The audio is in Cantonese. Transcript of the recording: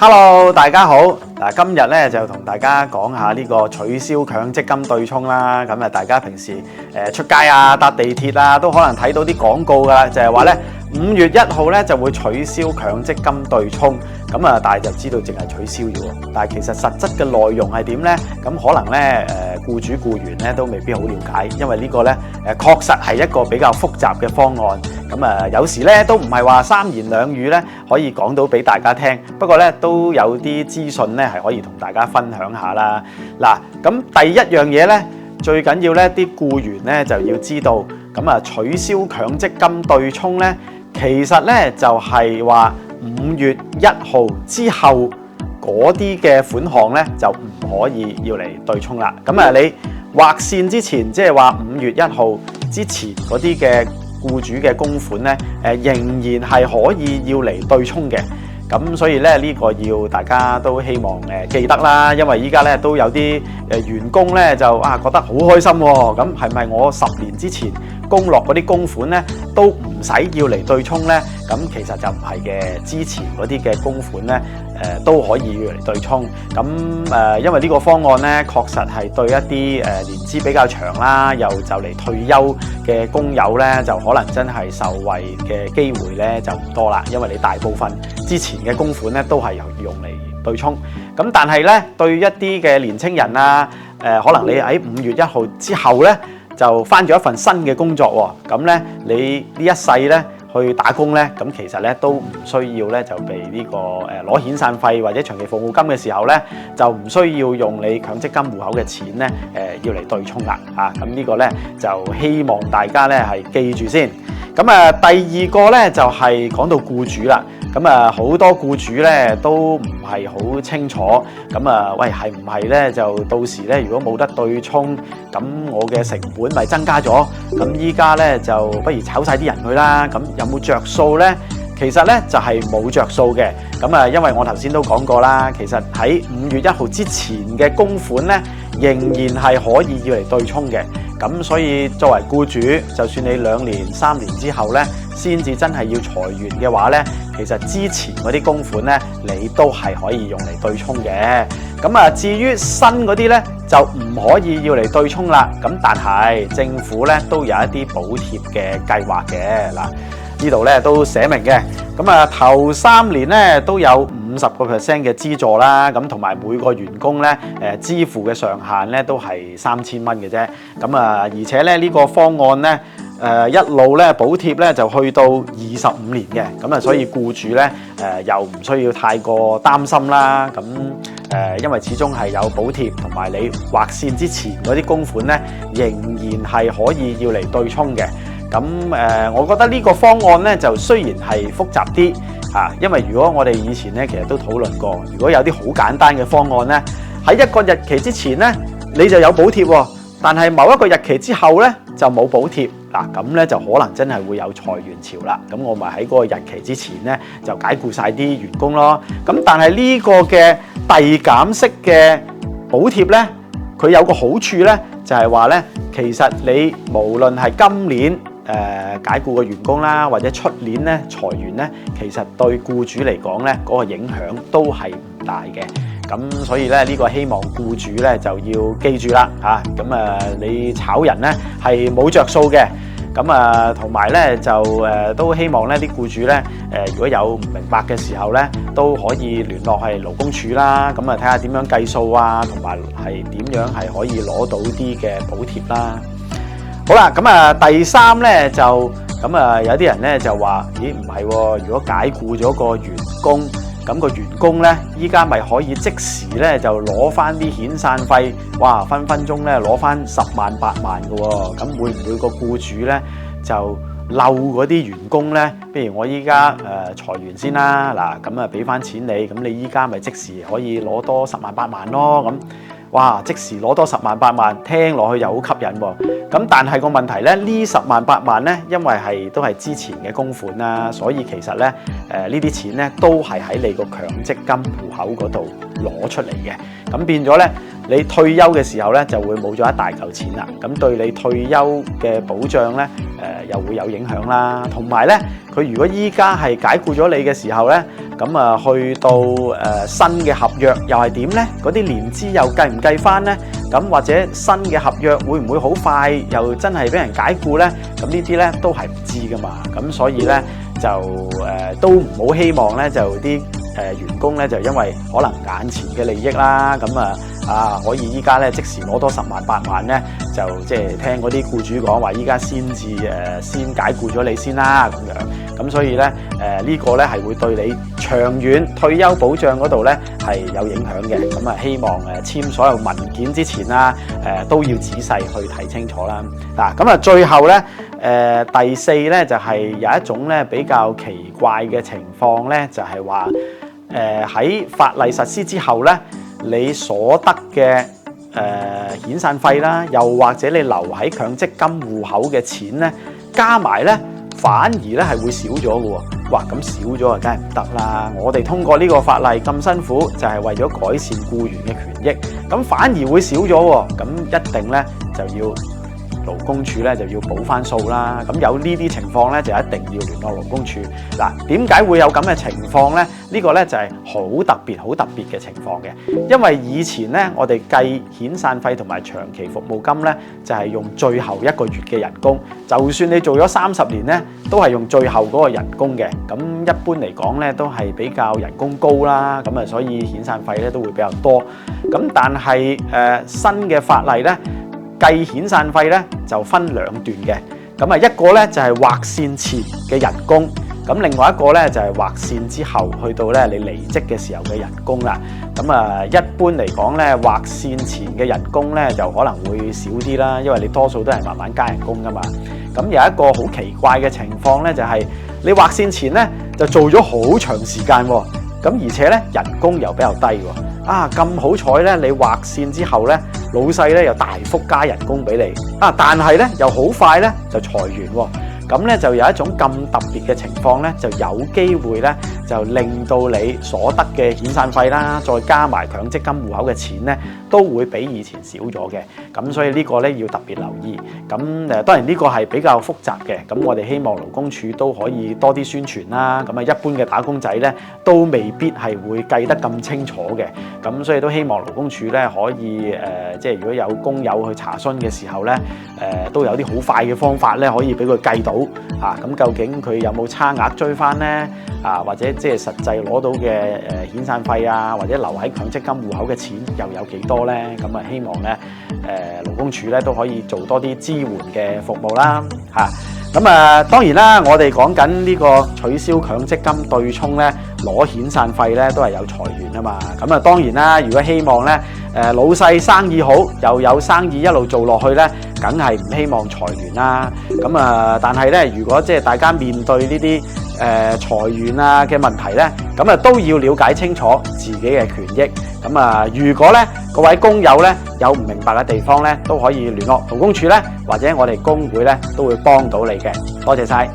Hello， 大家好。今日咧就同大家講下呢個取消強積金對沖啦。咁大家平時出街啊、搭地鐵啊，都可能睇到啲廣告噶啦，就係話咧5月1號咧就會取消強積金對沖。但係就知道淨係取消啫喎。但係其實實質嘅內容係點咧？咁可能咧僱主僱員咧都未必好了解，因為呢個咧確實係一個比較複雜嘅方案。有時咧都唔係話三言兩語咧可以講到俾大家聽。不過咧都有啲資訊咧係可以同大家分享下啦。嗱，咁第一樣嘢咧，最緊要咧啲僱員咧就要知道，取消強積金對沖咧，其實咧就係話5月1號之後嗰啲嘅款項咧就唔可以要嚟對沖啦。你劃線之前，即係話5月1號之前嗰啲嘅僱主嘅供款咧，仍然係可以要嚟對沖嘅。咁所以咧呢個要大家都希望記得啦，因為依家咧都有啲員工咧就覺得好開心喎。咁係咪我10年之前供落嗰啲供款咧都唔使要嚟對沖咧？咁其實就唔係嘅，之前嗰啲嘅供款咧都可以要嚟對沖。因為呢個方案咧確實係對一啲年資比較長啦，又就嚟退休嘅工友咧，就可能真係受惠嘅機會咧就唔多啦，因為你大部分之前嘅供款咧都係用嚟對沖。但係咧對一啲嘅年青人啊，可能你喺5月1號之後咧就返咗一份新嘅工作喎，咁咧你呢一世咧去打工咧，咁其實咧都唔需要咧就被呢個攞遣散費或者長期服務金嘅時候咧，就唔需要用你強積金戶口嘅錢咧要嚟對沖啦嚇。咁呢個咧就希望大家咧係記住先。第二個咧就係講到僱主啦。好多僱主咧都唔係好清楚，喂係唔係咧就到時咧如果冇得對沖，咁我嘅成本咪增加咗？咁依家咧就不如炒晒啲人去啦，咁有冇着數咧？其實咧就係冇着數嘅。因為我頭先都講過啦，其實喺5月1號之前嘅供款咧，仍然係可以要嚟對沖嘅。咁所以作為僱主，就算你2年3年之後咧，先至真係要裁員嘅話咧，其實之前嗰啲供款咧，你都係可以用嚟對沖嘅。至於新嗰啲咧，就唔可以要嚟對沖啦。但係政府咧都有一啲補貼嘅計劃嘅。嗱，呢度咧都寫明嘅。頭3年咧都有50% 嘅資助啦。同埋每個員工咧支付嘅上限咧都係3000蚊嘅啫。而且咧呢個方案咧一路咧補貼咧就去到25年嘅。所以僱主咧又唔需要太過擔心啦。因為始終係有補貼，同埋你劃線之前嗰啲供款咧仍然係可以要嚟對沖嘅。我覺得呢個方案咧就雖然係複雜啲因為如果我哋以前咧其實都討論過，如果有啲好簡單嘅方案咧，喺一個日期之前咧你就有補貼喎，但係某一個日期之後咧就冇補貼。咁咧就可能真係會有裁員潮啦。咁我咪喺嗰個日期之前咧就解僱晒啲員工咯。但係呢個嘅遞減式嘅補貼咧，佢有個好處咧，就係話咧，其實你無論係今年解僱嘅員工啦，或者出年咧裁員咧，其實對僱主嚟講咧嗰個影響都係唔大嘅。所以咧呢個希望僱主咧就要記住啦你炒人咧係冇着數嘅。同埋咧就都希望咧啲僱主咧如果有唔明白嘅時候咧，都可以聯絡係勞工處啦。睇下點樣計數啊，同埋係點樣係可以攞到啲嘅補貼啦。好啦，第3咧就有啲人咧就話，咦唔係喎，如果解僱咗個員工，咁個員工咧依家咪可以即時咧就攞翻啲遣散費，哇分分鐘咧攞翻10萬8萬嘅喎。咁會唔會個僱主咧就漏嗰啲員工咧？譬如我依家裁員先啦，嗱俾翻錢你，咁你依家咪即時可以攞多10萬8萬咯。哇即時攞多10萬8萬，聽落去又好吸引喎。但係個問題咧，呢10萬8萬咧，因為都係之前嘅供款啦，所以其實咧呢啲錢咧都係喺你個強積金戶口嗰度攞出嚟嘅，咁變咗咧。你退休嘅時候咧，就會冇咗一大嚿錢啦。咁對你退休嘅保障咧，又會有影響啦。同埋咧，佢如果依家係解僱咗你嘅時候咧，咁啊去到新嘅合約又係點咧？嗰啲年資又計唔計翻咧？咁或者新嘅合約會唔會好快又真係俾人解僱咧？咁呢啲咧都係唔知噶嘛。咁所以咧就都唔好希望咧就啲員工咧就因為可能眼前嘅利益啦，咁可以依家咧即時攞多10萬8萬咧，就即係聽嗰啲僱主講話，依家先解僱咗你先啦咁樣。咁所以咧呢個咧係會對你長遠退休保障嗰度咧係有影響嘅。咁啊希望簽所有文件之前啦，都要仔細去睇清楚啦。嗱咁啊最後咧第四咧就係有一種咧比較奇怪嘅情況咧，就係話喺法例實施之後咧，你所得嘅遣散費啦，又或者你留喺強積金戶口嘅錢咧，加埋咧反而咧係會少咗嘅喎。哇！咁少咗啊，梗係唔得啦！我哋通過呢個法例咁辛苦，就係為咗改善僱員嘅權益，咁反而會少咗喎。咁一定咧就要勞工處咧就要補翻數啦。咁有呢啲情況咧，就一定要聯絡勞工處。嗱，點解會有咁嘅情況咧？呢個咧就係好特別嘅情況嘅。因為以前咧，我哋計遣散費同埋長期服務金咧，就係用最後1個月嘅人工。就算你做咗30年咧，都係用最後嗰個人工嘅。咁一般嚟講咧，都係比較人工高啦。咁啊，所以遣散費咧都會比較多。咁但係新嘅法例咧，計遣散費咧就分2段嘅，咁啊一個咧就係劃線前嘅人工，咁另外一個咧就係劃線之後去到咧你離職嘅時候嘅人工啦。咁啊一般嚟講咧，劃線前嘅人工咧就可能會少啲啦，因為你多數都係慢慢加人工噶嘛。咁有一個好奇怪嘅情況咧，就係你劃線前咧就做咗好長時間喎，咁而且咧人工又比較低喎。咁好彩咧，你劃線之後咧，老細咧又大幅加人工俾你，但係咧又好快咧就裁員喎。咁咧就有一種咁特別嘅情況咧，就有機會咧就令到你所得嘅遣散費啦，再加埋強積金戶口嘅錢咧，都會比以前少咗嘅。咁所以呢個咧要特別留意。咁當然呢個係比較複雜嘅。咁我哋希望勞工處都可以多啲宣傳啦。咁一般嘅打工仔咧都未必係會計得咁清楚嘅。咁所以都希望勞工處咧可以即係如果有工友去查詢嘅時候咧，都有啲好快嘅方法咧，可以俾佢計到。咁究竟佢有冇差額追翻呢？或者即係實際攞到嘅遣散費啊，或者留喺強積金戶口嘅錢又有幾多呢？咁希望咧勞工處咧都可以做多啲支援嘅服務啦。當然啦，我哋講緊呢個取消強積金對沖咧，攞遣散費咧都係有裁員啊嘛。咁當然啦，如果希望咧老細生意好，又有生意一路做落去咧，梗係唔希望裁員啦。但係咧，如果即係大家面對呢啲裁員嘅問題咧，都要了解清楚自己嘅權益。如果咧各位工友咧有唔明白嘅地方咧，都可以聯絡勞工處咧，或者我哋工會咧都會幫到你嘅。多謝晒。